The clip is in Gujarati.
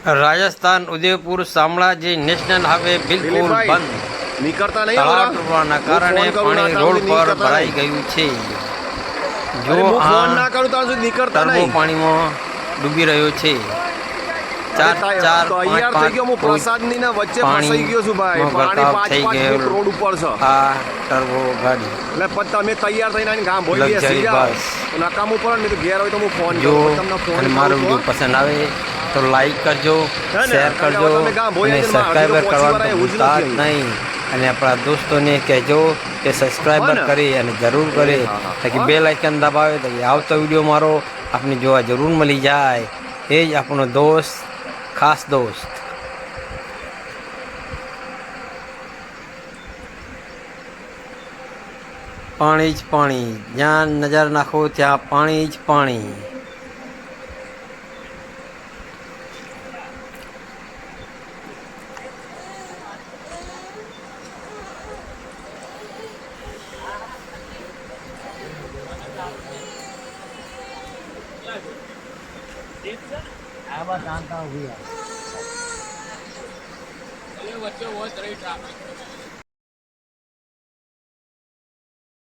રાજસ્થાન ઉદયપુર શામળાજી નેશનલ હાઈવે બિલકુલ બંધ. નીકળતા નહીં તળાવ તૂટવાના કારણે પાણી રોડ પર ભરાઈ ગયું છે. જો ફોન ના કરું ત્યાં સુધી નીકળતા ટર્બો નહીં. પાણીમાં ડૂબી રહ્યો છે. ચાર ચાર તૈયાર થઈ ગયો હું પ્રસાદની ના વચ્ચે ફસાઈ ગયો છું ભાઈ. પાણી 5-5 ફૂટ રોડ ઉપર છે. આ ટર્બો ગાડી એટલે પણ તમે તૈયાર થઈને આવીને ગામ ભોઈ લક્ઝરી બેસી જાઓ. બસ. નકામું પડે ને તો ઘેર હોય તો હું ફોન જો કરું તમને ફોન અને મારો વિડીયો પસંદ આવે તો લાઈક કરજો, શેર કરજો અને સબસ્ક્રાઈબર કરવાનું ભૂલતા જ નહીં. અને આપણા દોસ્તોને કહેજો કે સબસ્ક્રાઈબર કરી અને જરૂર કરે તાકી બેલ આઇકન દબાવે તો આવતો વિડીયો મારો આપને જોવા જરૂર મળી જાય. એ જ આપણો દોસ્ત, ખાસ દોસ્ત. પાણી જ પાણી, જ્યાં નજર નાખો ત્યાં પાણી જ પાણી. बच्चे बहुत रही ट्रैफिक